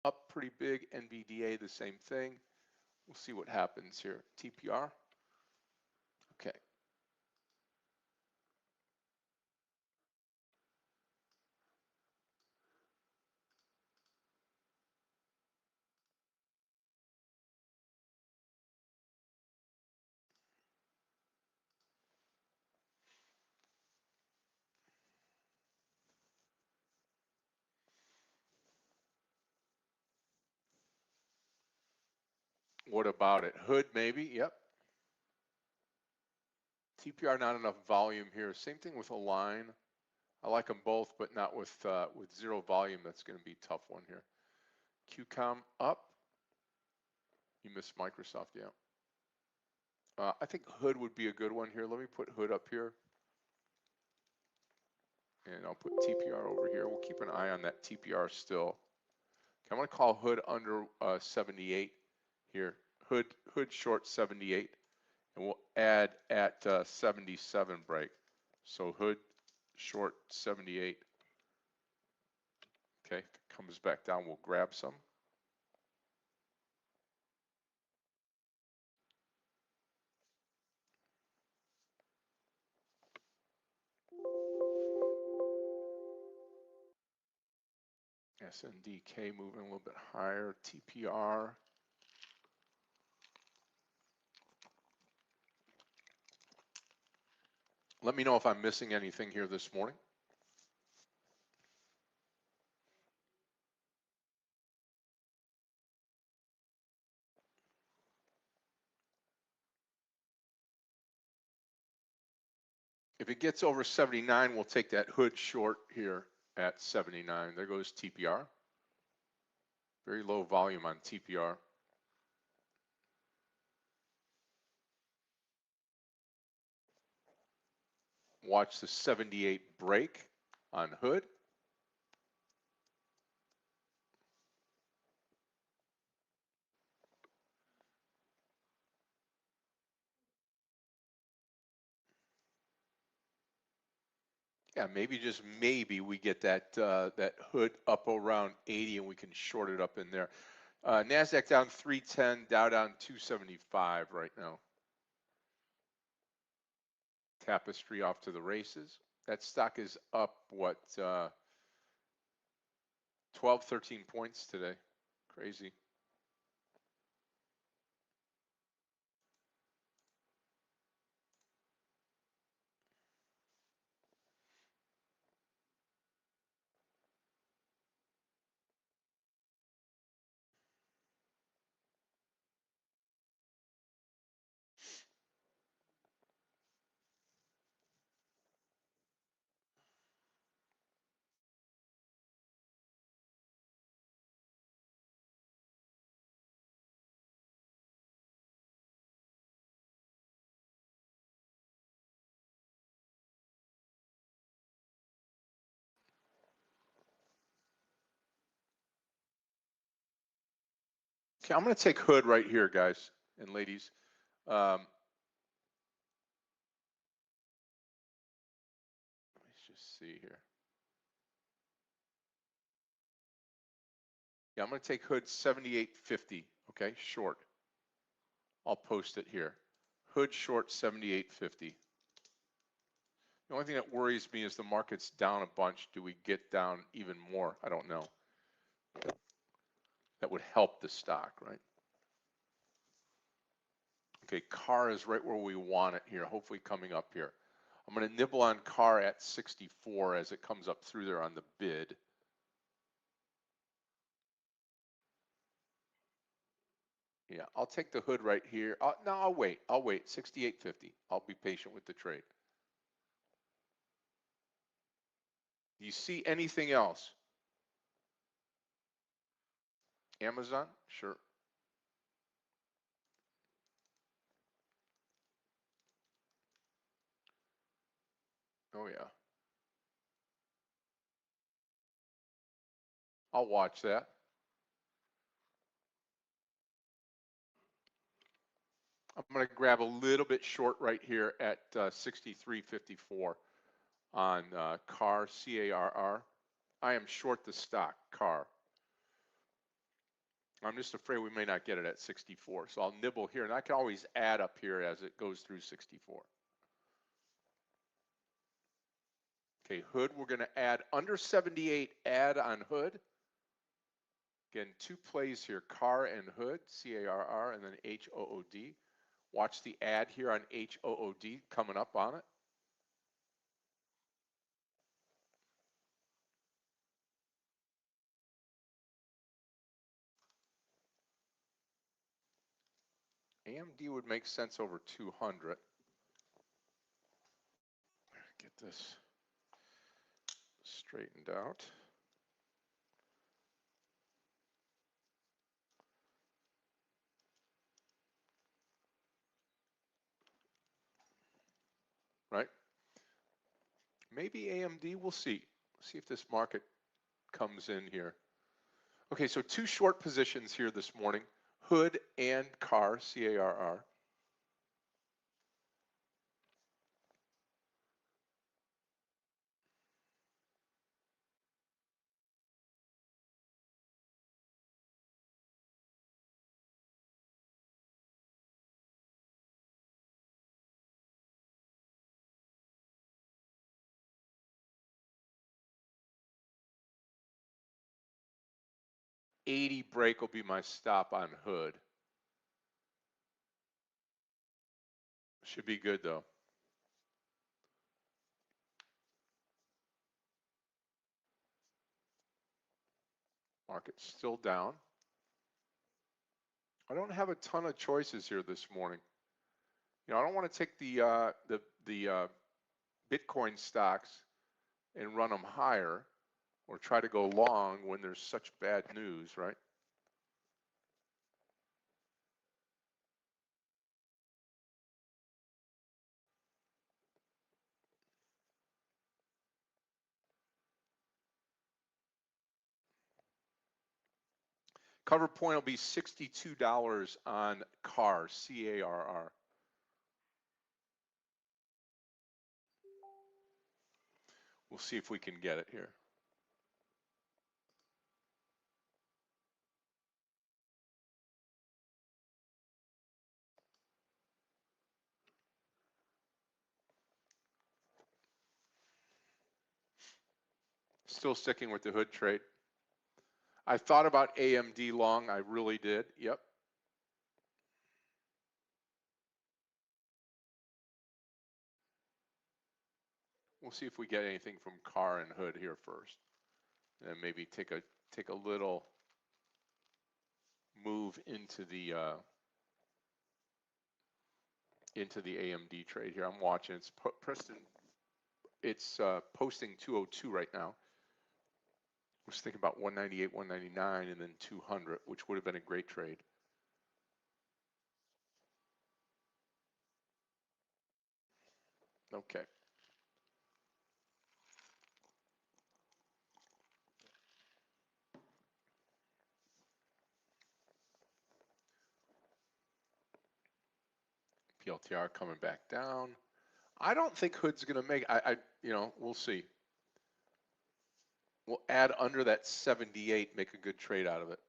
up pretty big. NVDA, the same thing. We'll see what happens here. TPR. Okay. What about it? Hood maybe? Yep. TPR, not enough volume here. Same thing with Align. I like them both, but not with zero volume. That's going to be a tough one here. QCOM up. You missed Microsoft, yeah. I think Hood would be a good one here. Let me put Hood up here. And I'll put TPR over here. We'll keep an eye on that TPR still. Okay, I'm going to call Hood under 78 here. Hood short 78. And we'll add at 77 break. So Hood short 78. Okay, if it comes back down, we'll grab some. SNDK moving a little bit higher. TPR. Let me know if I'm missing anything here this morning. If it gets over 79, we'll take that Hood short here at 79. There goes TPR. Very low volume on TPR. Watch the 78 break on Hood. Yeah, maybe just maybe we get that that Hood up around 80 and we can short it up in there. NASDAQ down 310, Dow down 275 right now. Tapestry off to the races. That stock is up, what, 12, 13 points today. Crazy. Okay, I'm going to take Hood right here, guys and ladies. Let's just see here. Yeah, I'm going to take Hood 78.50, okay, short. I'll post it here. Hood short 78.50. The only thing that worries me is the market's down a bunch. Do we get down even more? I don't know. That would help the stock, right? Okay, CAR is right where we want it here, hopefully coming up here. I'm going to nibble on CAR at 64 as it comes up through there on the bid. Yeah, I'll take the Hood right here. No, I'll wait. 68.50. I'll be patient with the trade. Do you see anything else? Amazon? Sure. Oh, yeah. I'll watch that. I'm going to grab a little bit short right here at 63.54 on CAR, C-A-R-R. I am short the stock, CAR. I'm just afraid we may not get it at 64. So I'll nibble here, and I can always add up here as it goes through 64. Okay, hood, we're going to add under 78, add on hood. Again, two plays here, car and hood, C-A-R-R, and then H-O-O-D. Watch the add here on H-O-O-D coming up on it. AMD would make sense over 200. Get this straightened out. Right? Maybe AMD, we'll see. See if this market comes in here. Okay, so two short positions here this morning, hood and car, C-A-R-R. $80 break will be my stop on hood. Should be good though. Market's still down. I don't have a ton of choices here this morning. You know, I don't want to take the Bitcoin stocks and run them higher or try to go long when there's such bad news, right? Cover point will be $62 on CAR, C-A-R-R. We'll see if we can get it here. Still sticking with the hood trade. I thought about AMD long, I really did, yep. We'll see if we get anything from car and hood here first. And maybe take a little move into the AMD trade here. I'm watching. It's Preston. It's posting 202 right now. I was thinking about 198, 199, and then 200, which would have been a great trade. Okay. PLTR coming back down. I don't think hood's going to make. You know, we'll see. We'll add under that 78, make a good trade out of it.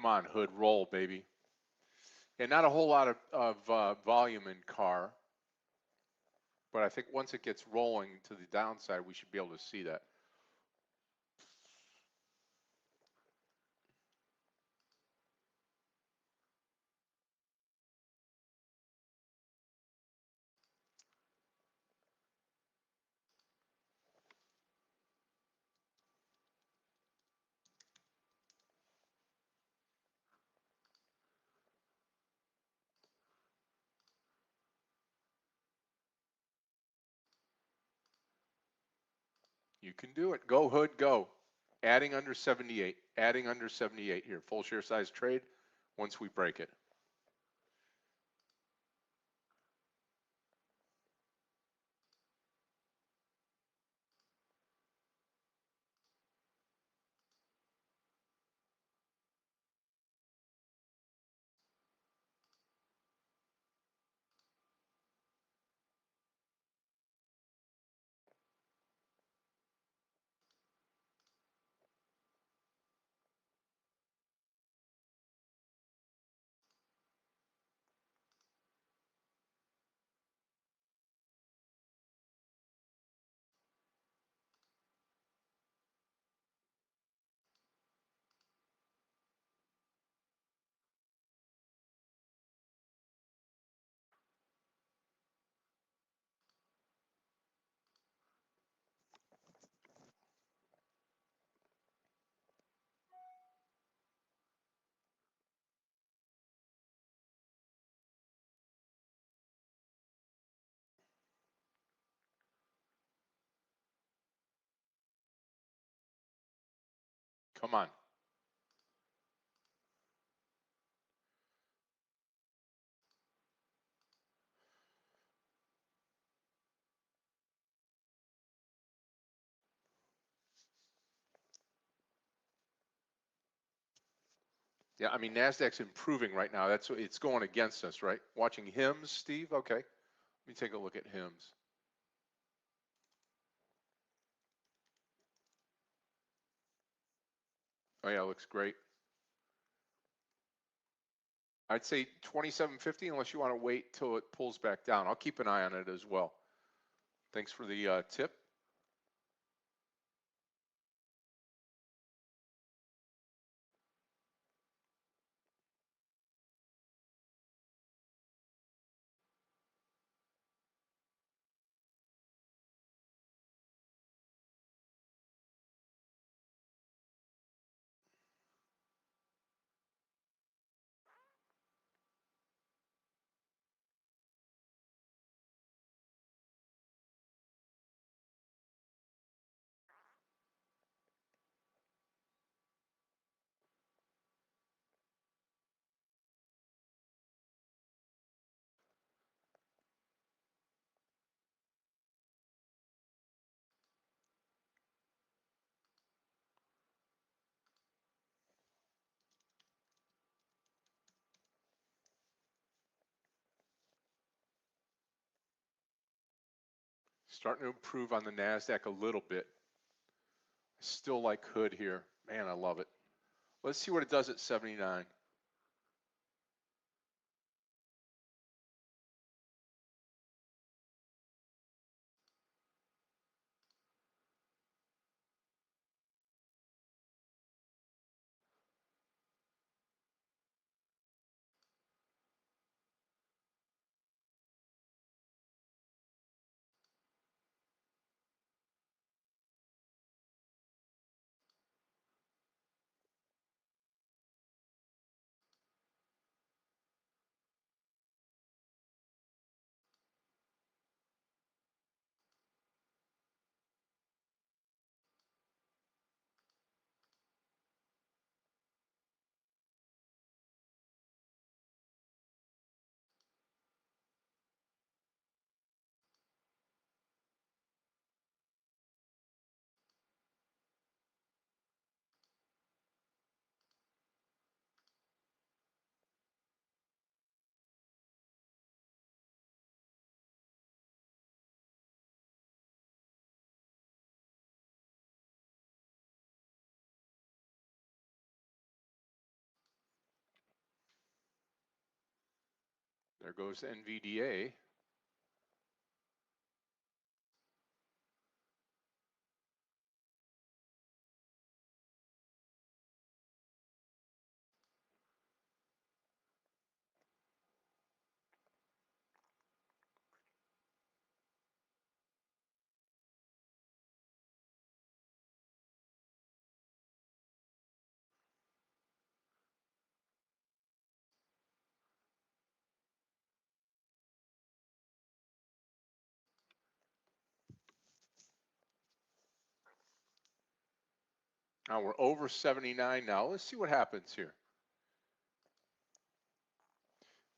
Come on, Hood, roll, baby. And not a whole lot of volume in car, but I think once it gets rolling to the downside, we should be able to see that. You can do it. Go, Hood, go. Adding under 78. Adding under 78 here. Full share size trade once we break it. Come on. Yeah, I mean, NASDAQ's improving right now. That's it's going against us, right? Watching HIMS, Steve? Okay. Let me take a look at HIMS. Oh, yeah, looks great. I'd say 27.50 unless you want to wait till it pulls back down. I'll keep an eye on it as well. Thanks for the tip. Starting to improve on the NASDAQ a little bit. Still like Hood here. Man, I love it. Let's see what it does at 79. There goes NVDA. Now we're over 79 now. Let's see what happens here.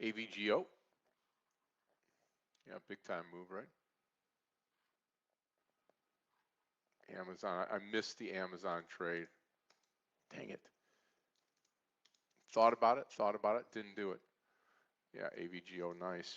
AVGO. Yeah, big time move, right? Amazon. I missed the Amazon trade. Dang it. Thought about it, didn't do it. Yeah, AVGO, nice.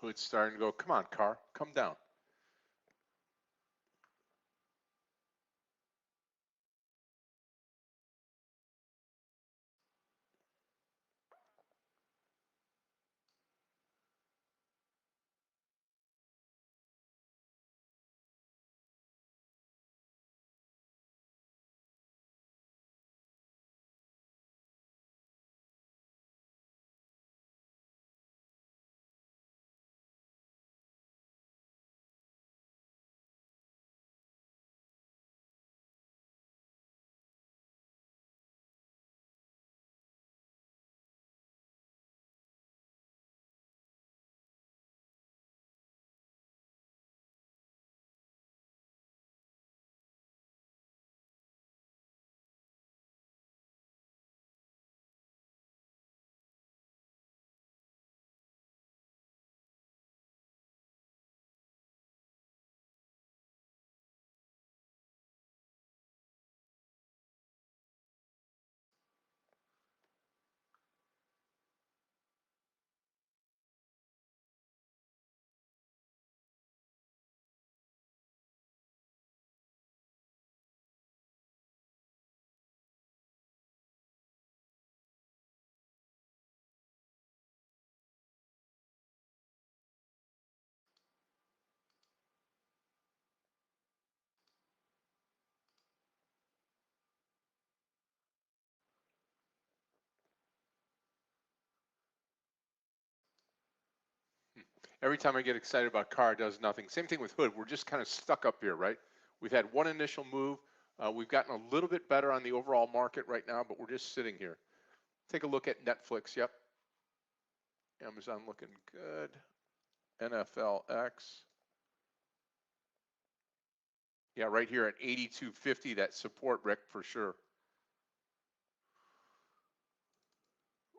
Hood's starting to go, come on, car, come down. Every time I get excited about car, it does nothing. Same thing with Hood. We're just kind of stuck up here, right? We've had one initial move. We've gotten a little bit better on the overall market right now, but we're just sitting here. Take a look at Netflix. Yep. Amazon looking good. NFLX. Yeah, right here at 82.50, that support, Rick, for sure.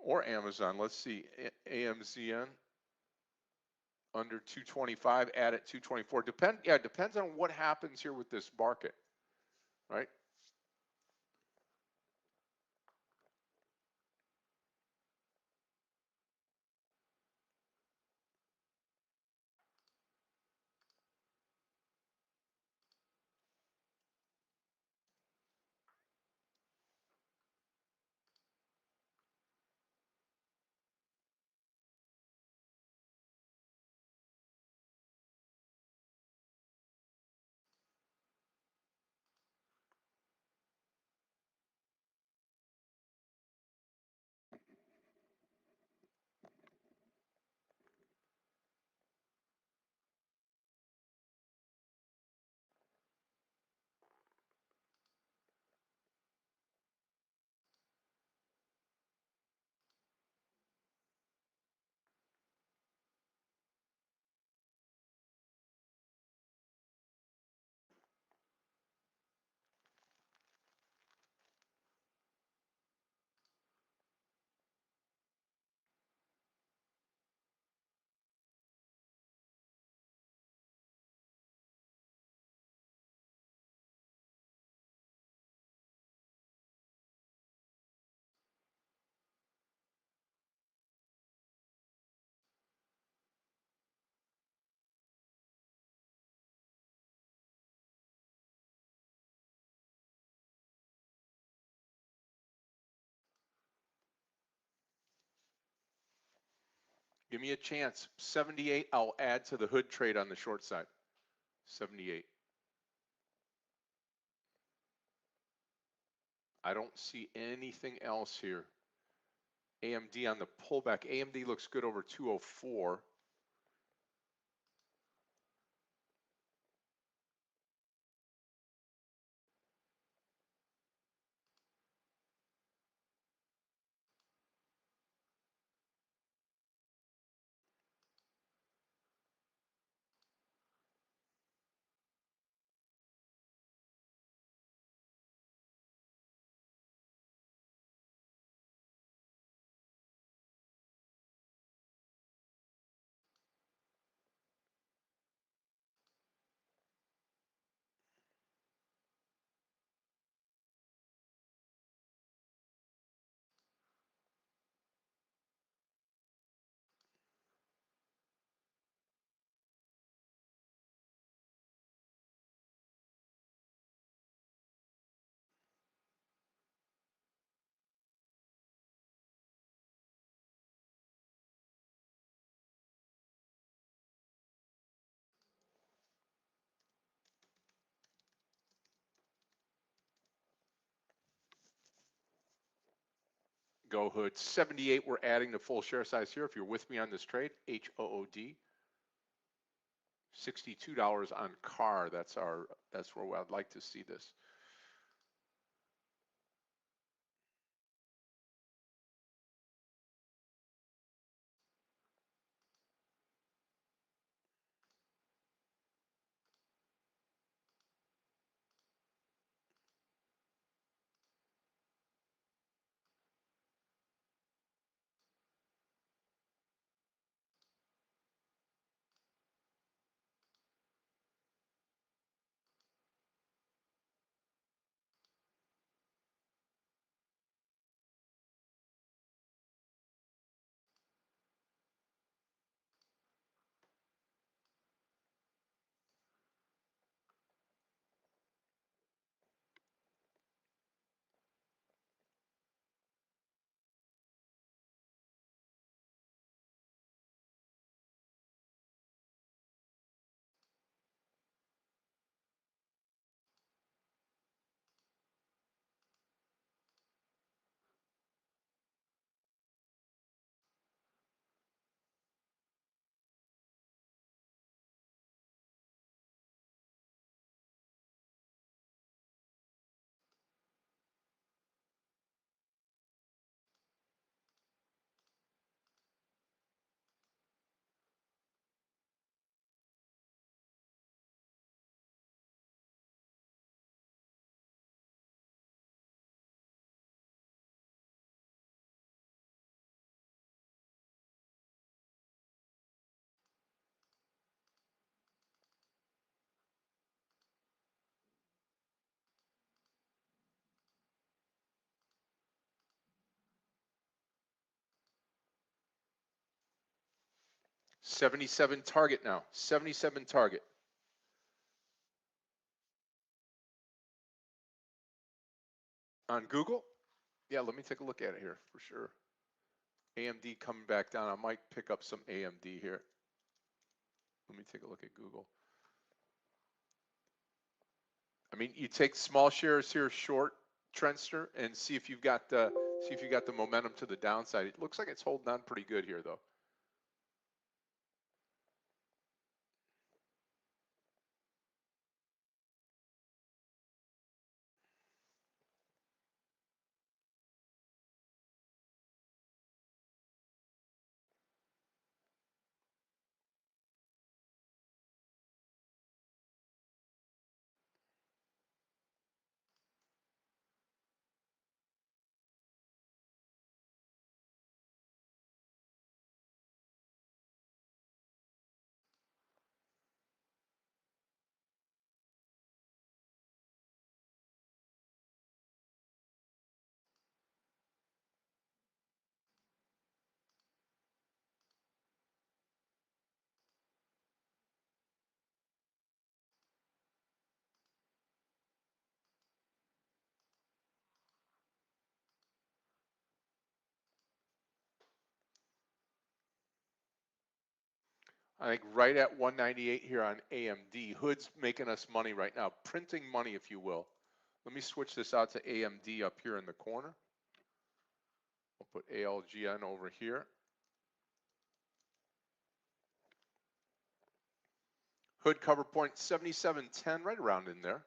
Or Amazon. Let's see. AMZN under 225, add at 224. Depends on what happens here with this market, right? Give me a chance. 78, I'll add to the hood trade on the short side. 78. I don't see anything else here. AMD on the pullback. AMD looks good over 204. Go hood. 78, we're adding the full share size here. If you're with me on this trade, HOOD. $62 on CAR. That's where I'd like to see this. 77 target now. 77 target. On Google? Yeah, let me take a look at it here for sure. AMD coming back down. I might pick up some AMD here. Let me take a look at Google. I mean, you take small shares here, short Trendster, and see if you've got the momentum to the downside. It looks like it's holding on pretty good here, though. I think right at 198 here on AMD. Hood's making us money right now, printing money, if you will. Let me switch this out to AMD up here in the corner. I'll put ALGN over here. Hood cover point 77.10, right around in there.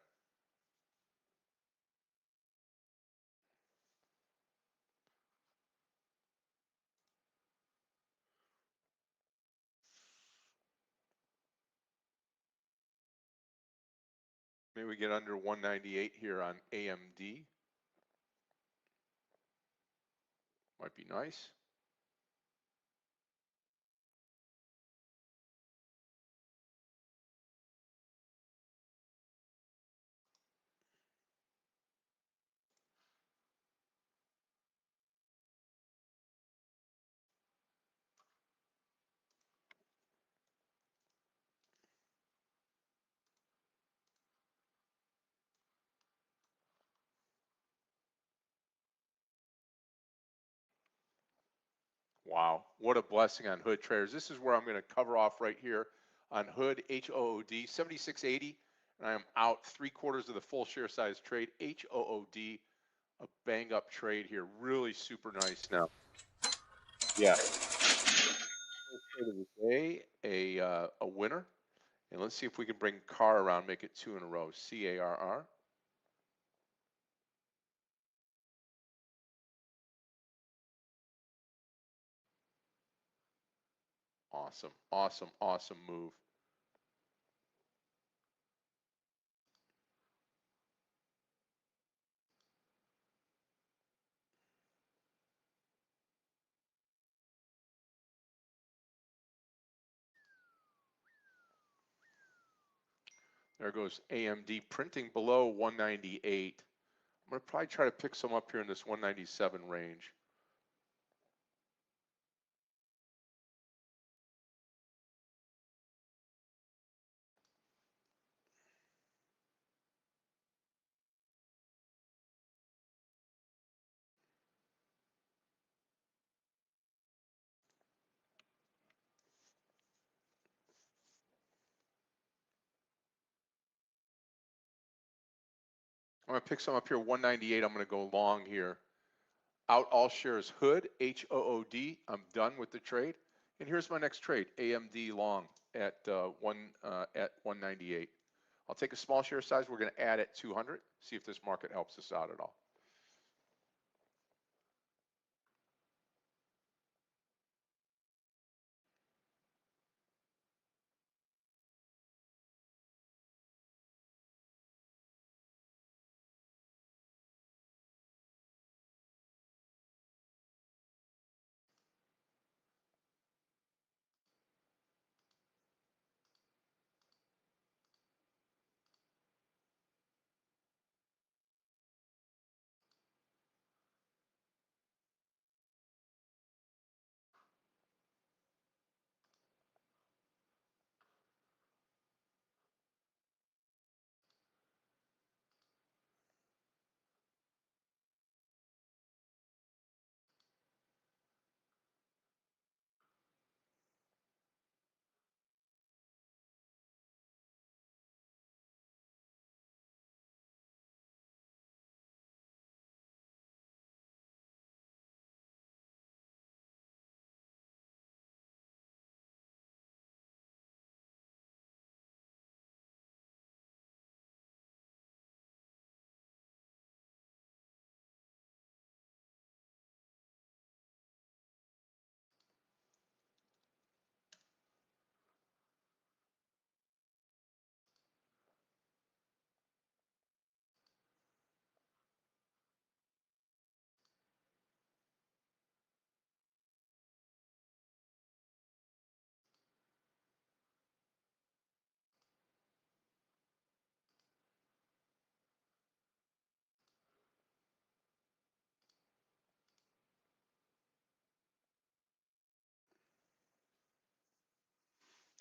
Maybe we get under 198 here on AMD. Might be nice. Wow, what a blessing on Hood traders. This is where I'm going to cover off right here on Hood, HOOD, 7680, and I am out 3/4 of the full share size trade. HOOD, a bang up trade here, really super nice now. Yeah. Trade of the day, a winner, and let's see if we can bring CAR around, make it 2 in a row. CARR. Awesome, awesome, awesome move. There goes AMD printing below 198. I'm going to probably try to pick some up here in this 197 range. I'm going to pick some up here, 198. I'm going to go long here. Out all shares, Hood, HOOD. I'm done with the trade. And here's my next trade, AMD long at 198. I'll take a small share size. We're going to add at 200, see if this market helps us out at all.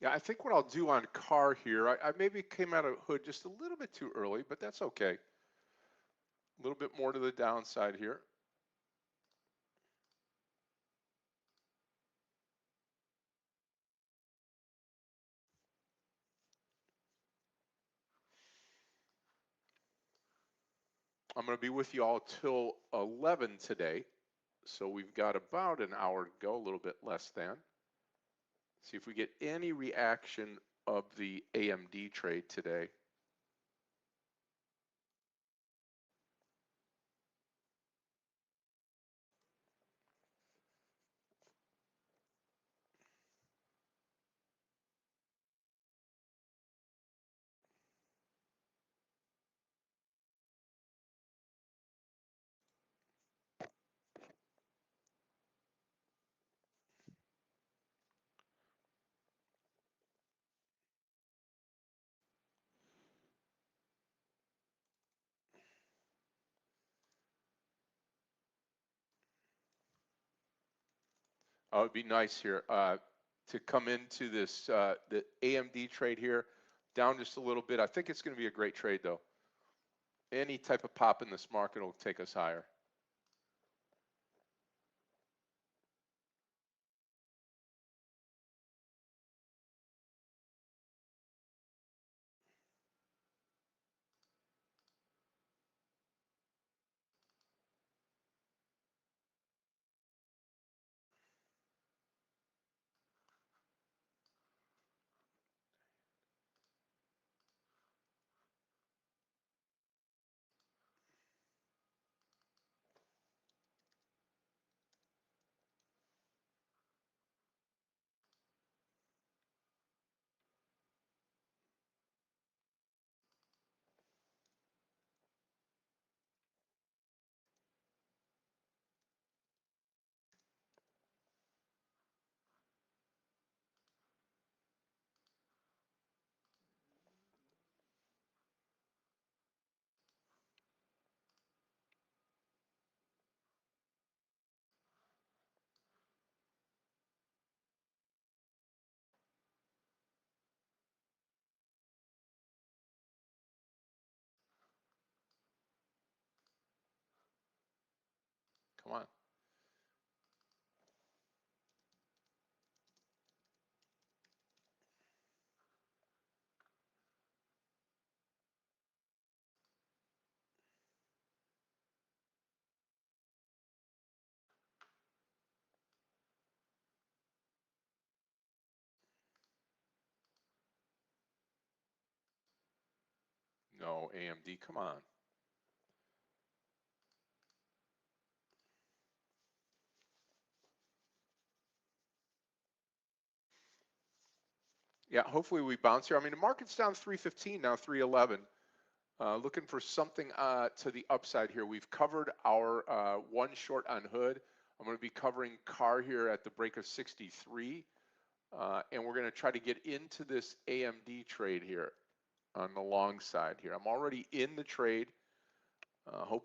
Yeah, I think what I'll do on car here, I maybe came out of hood just a little bit too early, but that's okay. A little bit more to the downside here. I'm going to be with you all till 11 today. So we've got about an hour to go, a little bit less than. See if we get any reaction of the AMD trade today. Oh, it'd be nice here to come into this the AMD trade here down just a little bit. I think it's going to be a great trade though. Any type of pop in this market will take us higher. Come on. No, AMD, come on. Yeah, hopefully we bounce here. I mean, the market's down 315 now, 311. Looking for something to the upside here. We've covered our one short on hood. I'm going to be covering car here at the break of 63. And we're going to try to get into this AMD trade here on the long side here. I'm already in the trade, hoping